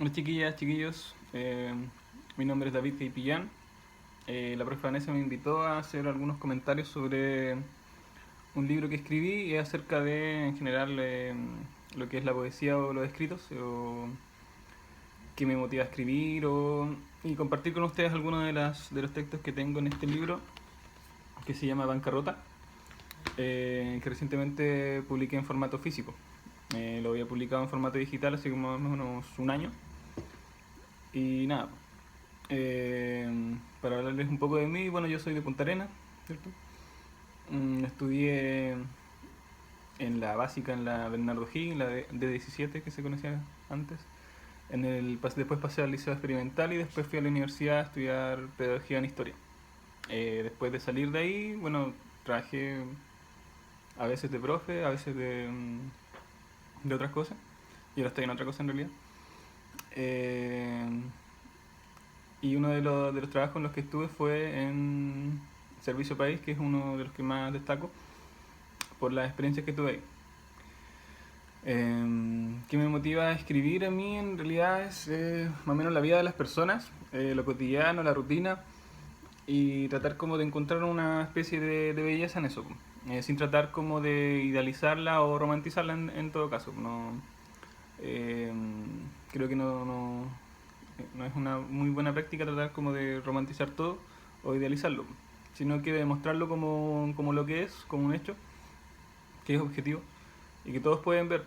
Hola chiquillas, chiquillos, mi nombre es David Caipillán. La profe Vanessa me invitó a hacer algunos comentarios sobre un libro que escribí y es acerca de, en general, lo que es la poesía o los escritos, o qué me motiva a escribir, y compartir con ustedes algunos de los textos que tengo en este libro, que se llama Bancarrota, que recientemente publiqué en formato físico. Lo había publicado en formato digital hace como más o menos un año. Y nada, para hablarles un poco de mí, bueno, yo soy de Punta Arenas, ¿cierto? Estudié en la básica, en la Bernardo Higgins, la de D17 que se conocía antes. Después pasé al liceo experimental y después fui a la universidad a estudiar pedagogía en historia. Después de salir de ahí, bueno, trabajé a veces de profe, a veces de otras cosas. Y ahora estoy en otra cosa en realidad. Eh, Y uno de los trabajos en los que estuve fue en Servicio País, que es uno de los que más destaco por las experiencias que tuve ahí. ¿Qué me motiva a escribir a mí? En realidad es más o menos la vida de las personas, lo cotidiano, la rutina, y tratar como de encontrar una especie de belleza en eso, sin tratar como de idealizarla o romantizarla en todo caso. No, eh, creo que no es una muy buena práctica tratar como de romantizar todo o idealizarlo, sino que demostrarlo como lo que es, como un hecho, que es objetivo y que todos pueden ver,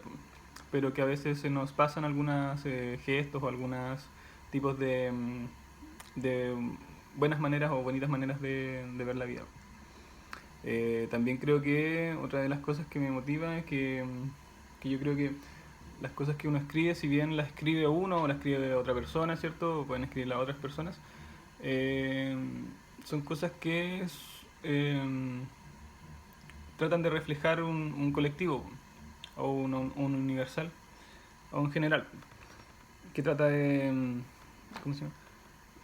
pero que a veces se nos pasan algunos gestos o algunos tipos de buenas maneras o bonitas maneras de ver la vida. También creo que otra de las cosas que me motiva es que yo creo que las cosas que uno escribe, si bien las escribe uno o las escribe otra persona, ¿cierto? O pueden escribir las otras personas, eh, son cosas que eh, tratan de reflejar un colectivo o un universal o un general que trata ¿cómo se llama?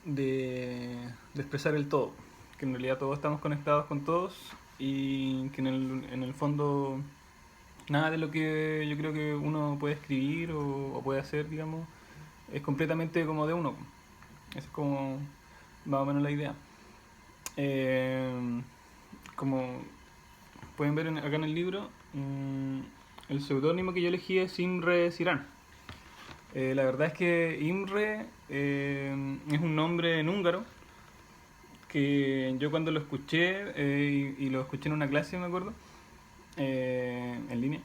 De expresar el todo, que en realidad todos estamos conectados con todos y que en el fondo nada de lo que yo creo que uno puede escribir o puede hacer, digamos, es completamente como de uno. Esa es como más o menos la idea. Eh, Como pueden ver acá en el libro, el seudónimo que yo elegí es Imre Sirán. La verdad es que Imre es un nombre en húngaro que yo cuando lo escuché, y lo escuché en una clase, me acuerdo, en línea,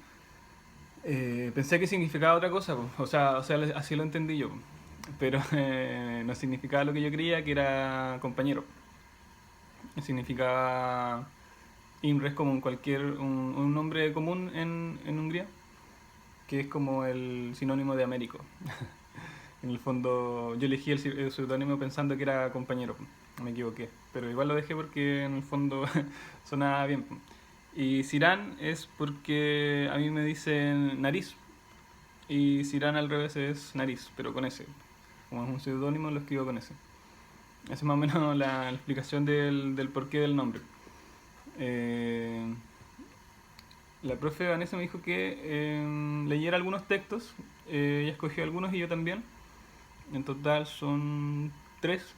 pensé que significaba otra cosa, po. O sea, así lo entendí yo, po. Pero no significaba lo que yo creía, que era compañero. Significaba Imre es como un nombre común en Hungría, que es como el sinónimo de Américo. En el fondo, yo elegí el seudónimo pensando que era compañero, me equivoqué, pero igual lo dejé porque en el fondo sonaba bien. Y Sirán es porque a mí me dicen nariz, y Sirán al revés es nariz, pero con S. Como es un seudónimo, lo escribo con S. Esa es más o menos la explicación del porqué del nombre. Eh, la profe Vanessa me dijo que leyera algunos textos. Ella escogió algunos y yo también. En total son tres.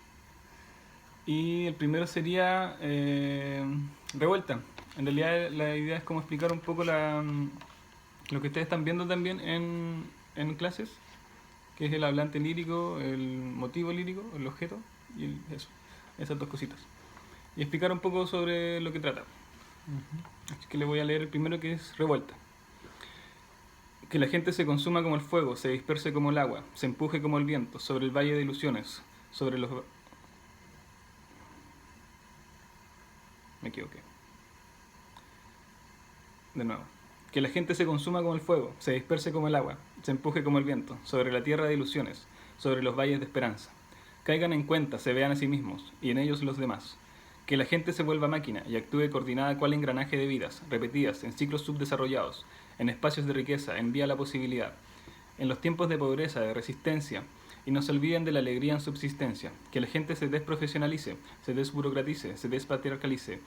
Y el primero sería Revuelta. En realidad la idea es como explicar un poco lo que ustedes están viendo también en clases, que es el hablante lírico, el motivo lírico, el objeto y eso, esas dos cositas. Y explicar un poco sobre lo que trata. Así que le voy a leer el primero, que es Revuelta. Que la gente se consuma como el fuego, se disperse como el agua, se empuje como el viento, sobre el valle de ilusiones, sobre los... Me equivoqué. De nuevo. Que la gente se consuma como el fuego, se disperse como el agua, se empuje como el viento, sobre la tierra de ilusiones, sobre los valles de esperanza. Caigan en cuenta, se vean a sí mismos, y en ellos los demás. Que la gente se vuelva máquina y actúe coordinada cual engranaje de vidas, repetidas, en ciclos subdesarrollados, en espacios de riqueza, en vía a la posibilidad. En los tiempos de pobreza, de resistencia, y no se olviden de la alegría en subsistencia. Que la gente se desprofesionalice, se desburocratice, se despatriarcalice,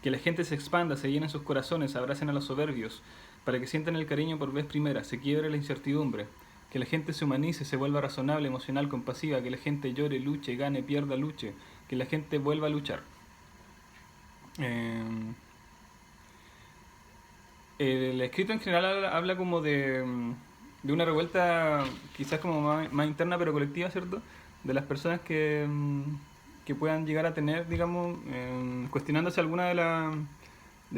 que la gente se expanda, se llenen sus corazones, abracen a los soberbios, para que sientan el cariño por vez primera, se quiebre la incertidumbre, que la gente se humanice, se vuelva razonable, emocional, compasiva, que la gente llore, luche, gane, pierda, luche, que la gente vuelva a luchar. Eh, el escrito en general habla como de una revuelta quizás como más interna pero colectiva, ¿cierto? De las personas que puedan llegar a tener, digamos, cuestionándose alguna de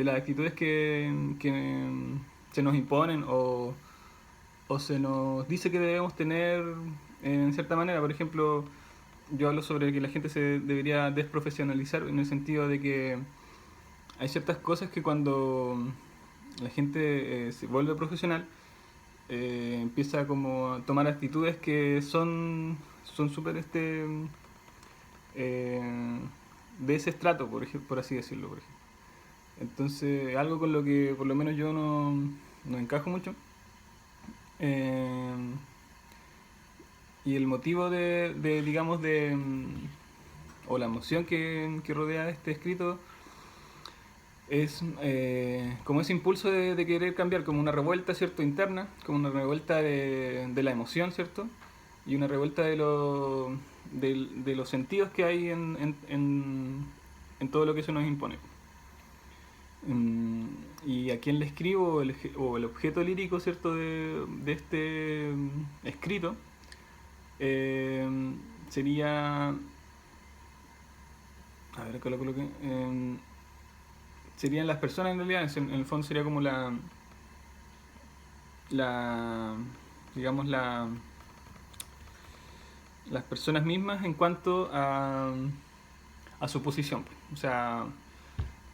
las actitudes que se nos imponen o se nos dice que debemos tener en cierta manera. Por ejemplo, yo hablo sobre que la gente se debería desprofesionalizar en el sentido de que hay ciertas cosas que cuando la gente se vuelve profesional, empieza como a tomar actitudes que son súper de ese estrato, por así decirlo. Por ejemplo. Entonces, algo con lo que por lo menos yo no encajo mucho. Eh, y el motivo digamos, o la emoción que rodea este escrito es como ese impulso de querer cambiar, como una revuelta, ¿cierto?, interna, como una revuelta de la emoción, ¿cierto? Y una revuelta de los sentidos que hay en todo lo que se nos impone. Y a quién le escribo, o el objeto lírico, ¿cierto?, de este escrito, eh, sería... A ver, acá lo coloqué. Serían las personas en realidad, en el fondo sería como la digamos las personas mismas en cuanto a su posición. O sea,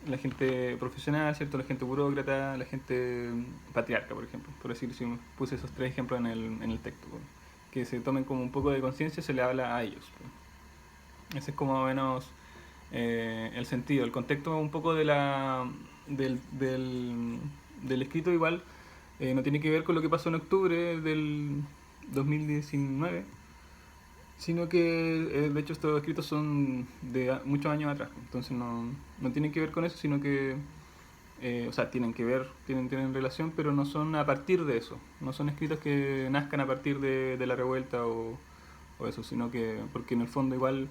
la gente profesional, ¿cierto? La gente burócrata, la gente patriarca, por ejemplo. Por decir, si puse esos tres ejemplos en el texto. Que se tomen como un poco de conciencia, se le habla a ellos. Ese es como más o menos el sentido, el contexto un poco del escrito igual no tiene que ver con lo que pasó en octubre del 2019, sino que de hecho estos escritos son de muchos años atrás, entonces no tienen que ver con eso, sino que, o sea, tienen que ver, tienen relación, pero no son a partir de eso, no son escritos que nazcan a partir de la revuelta o eso, sino que, porque en el fondo igual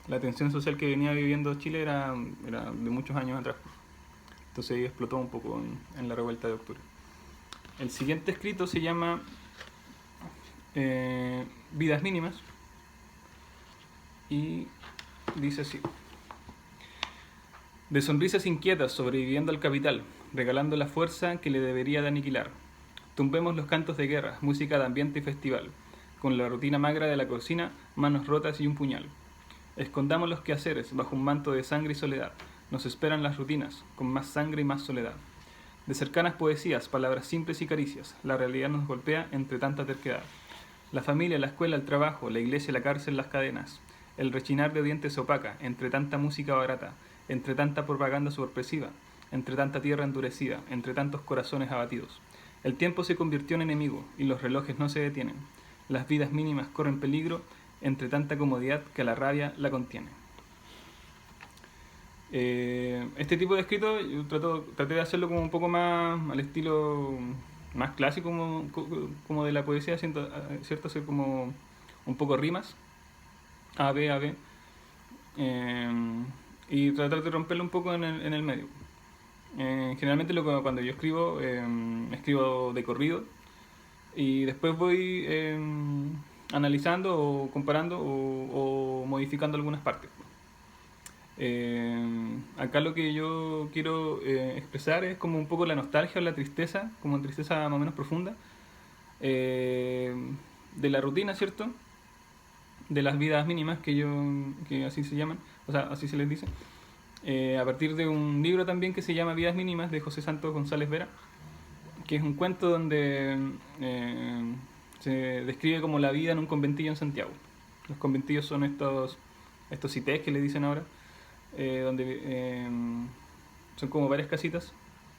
la tensión social que venía viviendo Chile era de muchos años atrás. Entonces ahí explotó un poco en la revuelta de octubre. El siguiente escrito se llama Vidas mínimas y dice así: de sonrisas inquietas sobreviviendo al capital, regalando la fuerza que le debería de aniquilar. Tumbemos los cantos de guerra, música de ambiente y festival, con la rutina magra de la cocina, manos rotas y un puñal. Escondamos los quehaceres bajo un manto de sangre y soledad. Nos esperan las rutinas, con más sangre y más soledad. De cercanas poesías, palabras simples y caricias, la realidad nos golpea entre tanta terquedad. La familia, la escuela, el trabajo, la iglesia, la cárcel, las cadenas. El rechinar de dientes se opaca, entre tanta música barata, entre tanta propaganda sorpresiva, entre tanta tierra endurecida, entre tantos corazones abatidos. El tiempo se convirtió en enemigo, y los relojes no se detienen. Las vidas mínimas corren peligro, entre tanta comodidad que la rabia la contiene. Este tipo de escrito yo traté de hacerlo como un poco más al estilo más clásico como de la poesía, ¿cierto? Hacer como un poco rimas, A, B, A, B, y tratar de romperlo un poco en el medio. Generalmente cuando yo escribo de corrido y después voy analizando o comparando o modificando algunas partes. Acá lo que yo quiero expresar es como un poco la nostalgia o la tristeza, como una tristeza más o menos profunda, eh, de la rutina, ¿cierto? De las vidas mínimas que así se llaman, o sea, así se les dice, a partir de un libro también que se llama Vidas mínimas de José Santos González Vera, que es un cuento donde se describe como la vida en un conventillo en Santiago. Los conventillos son estos cités que le dicen ahora, donde son como varias casitas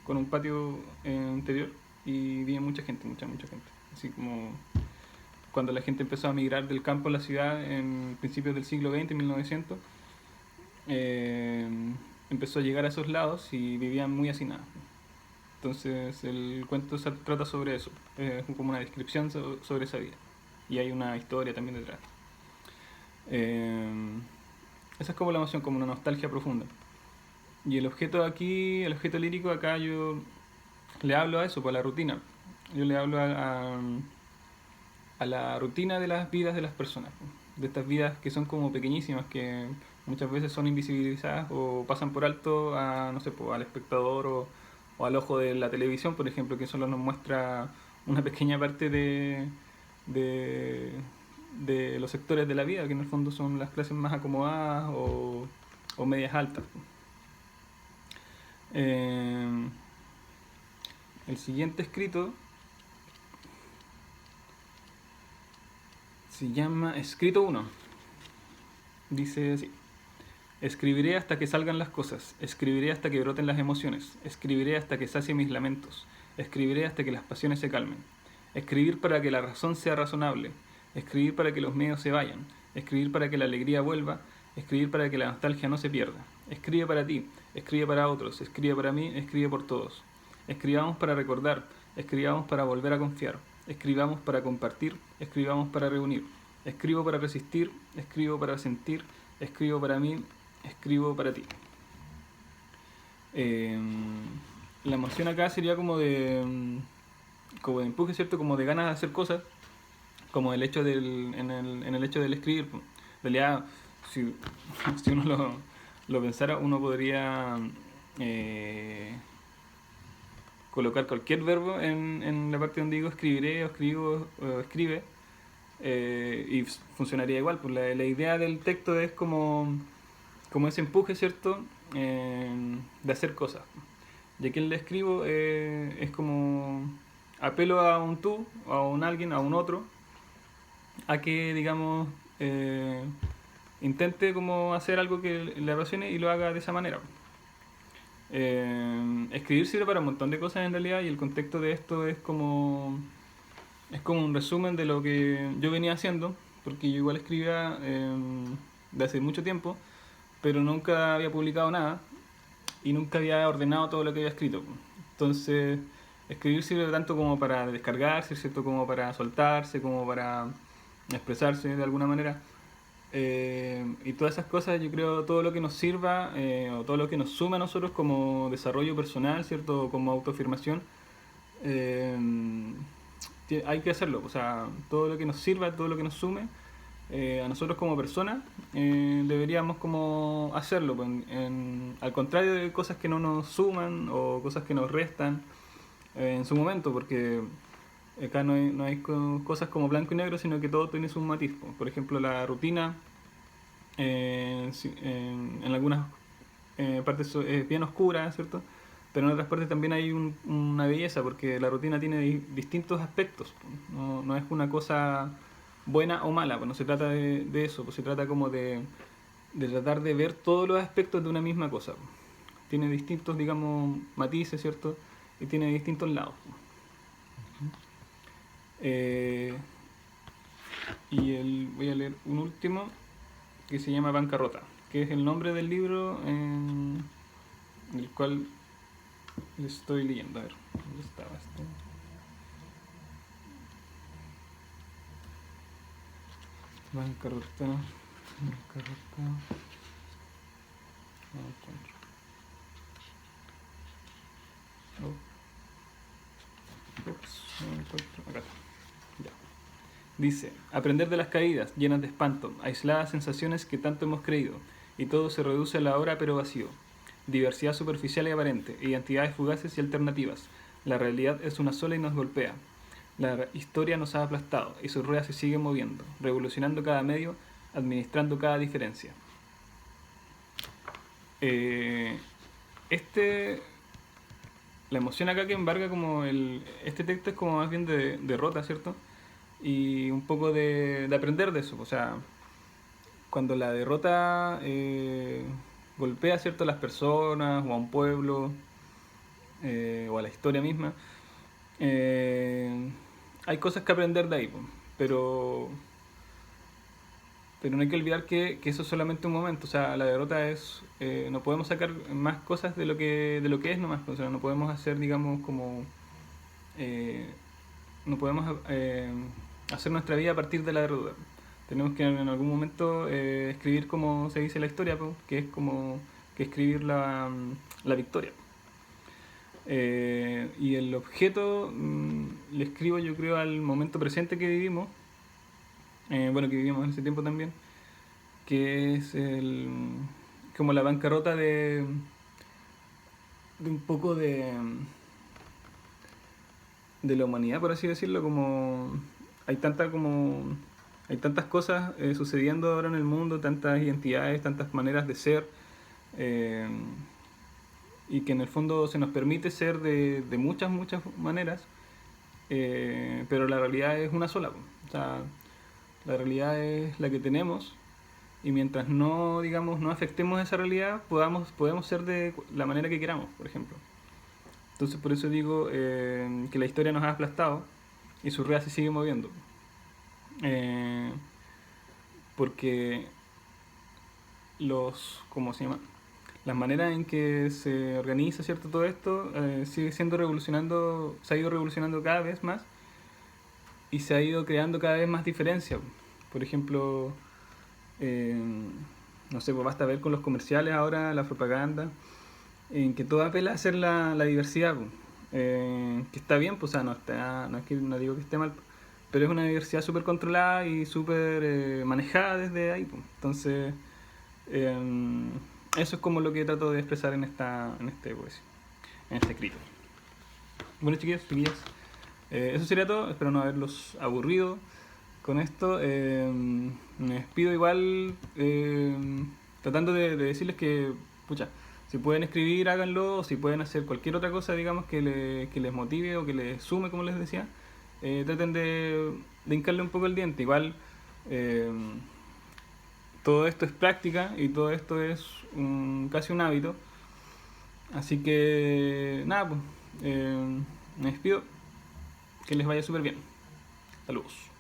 con un patio interior y vive mucha gente, mucha gente. Así como cuando la gente empezó a migrar del campo a la ciudad en principios del siglo XX, 1900, empezó a llegar a esos lados y vivían muy hacinados. Entonces el cuento trata sobre eso, es como una descripción sobre esa vida. y hay una historia también detrás. Esa es como la emoción, como una nostalgia profunda. Y el objeto aquí, el objeto lírico acá yo le hablo a eso, pues a la rutina. Yo le hablo a la rutina de las vidas de las personas, pues. De estas vidas que son como pequeñísimas, que muchas veces son invisibilizadas o pasan por alto a, no sé, pues, al espectador o al ojo de la televisión, por ejemplo, que solo nos muestra una pequeña parte de, de los sectores de la vida, que en el fondo son las clases más acomodadas o medias altas. Eh, el siguiente escrito se llama Escrito 1. Dice así: escribiré hasta que salgan las cosas, escribiré hasta que broten las emociones, escribiré hasta que sacie mis lamentos, escribiré hasta que las pasiones se calmen. Escribir para que la razón sea razonable, escribir para que los miedos se vayan, escribir para que la alegría vuelva, escribir para que la nostalgia no se pierda. Escribe para ti, escribe para otros, escribe para mí, escribe por todos. Escribamos para recordar, escribamos para volver a confiar, escribamos para compartir, escribamos para reunir. Escribo para resistir, escribo para sentir, escribo para mí, escribo para ti. Eh, la emoción acá sería como de empuje, ¿cierto? Como de ganas de hacer cosas, como el hecho en el hecho del escribir. En realidad, si, si uno lo pensara, uno podría colocar cualquier verbo en la parte donde digo escribiré o escribo o escribe, y funcionaría igual. Pues la idea del texto es como ese empuje, ¿cierto? De hacer cosas. Y aquí el le escribo es como apelo a un tú, a un alguien, a un otro, a que, digamos, intente como hacer algo que le apasione y lo haga de esa manera. Escribir sirve para un montón de cosas en realidad, y el contexto de esto es como un resumen de lo que yo venía haciendo, porque yo igual escribía de hace mucho tiempo, pero nunca había publicado nada y nunca había ordenado todo lo que había escrito. Entonces, escribir sirve tanto como para descargarse, ¿cierto? Como para soltarse, como para expresarse de alguna manera. Y todas esas cosas, yo creo, todo lo que nos sirva o todo lo que nos suma a nosotros como desarrollo personal, ¿cierto? Como autoafirmación, eh, hay que hacerlo. O sea, todo lo que nos sirva, todo lo que nos sume a nosotros como personas, deberíamos como hacerlo, pues, al contrario de cosas que no nos suman o cosas que nos restan en su momento, porque acá no hay cosas como blanco y negro, sino que todo tiene su matiz. Por ejemplo, la rutina en algunas partes es bien oscura, ¿cierto? Pero en otras partes también hay una belleza, porque la rutina tiene distintos aspectos. No es una cosa buena o mala, pues no se trata de eso, pues se trata como de tratar de ver todos los aspectos de una misma cosa. Tiene distintos, digamos, matices, ¿cierto? Y tiene distintos lados. Eh, voy a leer un último que se llama Bancarrota, que es el nombre del libro el cual le estoy leyendo. A ver, ¿dónde estaba esto? Bancarrota. Bancarrota. No lo encuentro. Ups, no lo encuentro. Acá está. Ya. Dice: aprender de las caídas, llenas de espanto, aisladas sensaciones que tanto hemos creído, y todo se reduce a la hora pero vacío. Diversidad superficial y aparente, identidades fugaces y alternativas. La realidad es una sola y nos golpea. La historia nos ha aplastado y su rueda se sigue moviendo, revolucionando cada medio, administrando cada diferencia. Eh, este, la emoción acá que embarga como este texto es como más bien de derrota, ¿cierto? Y un poco de aprender de eso. O sea, cuando la derrota golpea, ¿cierto?, a las personas o a un pueblo o a la historia misma, eh, hay cosas que aprender de ahí, po. pero pero no hay que olvidar que eso es solamente un momento. O sea, la derrota es no podemos sacar más cosas de lo que es nomás. O sea, no podemos hacer, digamos, como eh, no podemos hacer nuestra vida a partir de la deuda. Tenemos que en algún momento escribir como se dice la historia, po, que es como que escribir la victoria. Y el objeto le escribo yo creo al momento presente que vivimos, bueno, que vivimos en ese tiempo también, que es como la bancarrota de un poco de la humanidad, por así decirlo, hay tanta como hay tantas cosas sucediendo ahora en el mundo, tantas identidades, tantas maneras de ser, eh, y que en el fondo se nos permite ser de muchas, muchas maneras, pero la realidad es una sola. O sea, la realidad es la que tenemos y mientras no, digamos, no afectemos esa realidad, podemos ser de la manera que queramos, por ejemplo. Entonces por eso digo que la historia nos ha aplastado y su rueda se sigue moviendo. Eh, porque ¿cómo se llama? Las maneras en que se organiza, ¿cierto? Todo esto sigue siendo se ha ido revolucionando cada vez más y se ha ido creando cada vez más diferencia. Por ejemplo, eh, no sé, pues basta ver con los comerciales ahora, la propaganda, en que todo apela a hacer la diversidad, pues. Que está bien, pues, o sea, no es que no digo que esté mal, pero es una diversidad súper controlada y súper manejada desde ahí, pues. Entonces, eh, eso es como lo que trato de expresar pues, en este escrito. Bueno, chiquillos, chiquillas, eso sería todo. Espero no haberlos aburrido con esto. Me despido igual tratando de decirles que, pucha, si pueden escribir, háganlo. O si pueden hacer cualquier otra cosa, digamos, que les motive o que les sume, como les decía, traten de hincarle un poco el diente. Igual, eh, todo esto es práctica y todo esto es casi un hábito. Así que, nada, pues, me despido. Que les vaya súper bien. Saludos.